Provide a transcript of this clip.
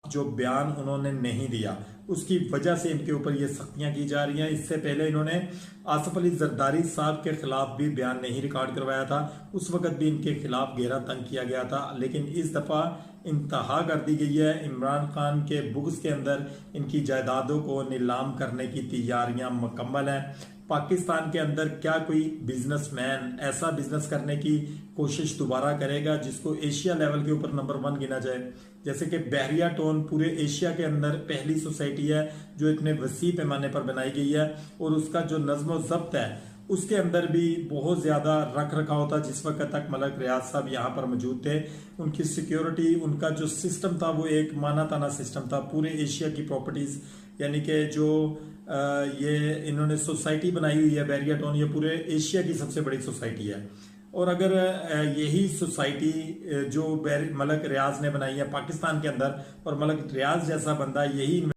जो बयान उन्होंने नहीं दिया, उसकी वजह से इनके ऊपर ये सख्तियां की जा रही हैं। इससे पहले इन्होंने आसिफ अली जरदारी साहब के खिलाफ भी बयान नहीं रिकॉर्ड करवाया था, उस वक्त भी इनके खिलाफ गहरा तंग किया गया था। लेकिन इस दफा इंतहा कर दी गई है। इमरान खान के बुग्स के अंदर इनकी जायदादों को नीलाम करने की तैयारियां मुकम्मल हैं। पाकिस्तान के अंदर क्या कोई बिजनेसमैन ऐसा बिजनेस करने की कोशिश दोबारा करेगा जिसको एशिया लेवल के ऊपर नंबर 1 गिना जाए? जैसे कि बहरिया टाउन पूरे एशिया के अंदर पहली सोसाइटी है जो इतने वसी पैमाने पर बनाई गई है, और उसका जो नज्म जब्त है उसके अंदर भी बहुत ज्यादा रख रखाव था। जिस वक्त तक मलक रियाज साहब यहाँ पर मौजूद थे, उनकी सिक्योरिटी, उनका जो सिस्टम था वो एक माना ताना सिस्टम था। पूरे एशिया की प्रॉपर्टीज, यानी कि जो ये इन्होंने सोसाइटी बनाई हुई है बैरिया टाउन, ये पूरे एशिया की सबसे बड़ी सोसाइटी है। और अगर यही सोसाइटी जो मलक रियाज ने बनाई है पाकिस्तान के अंदर, और मलक रियाज जैसा बंदा यही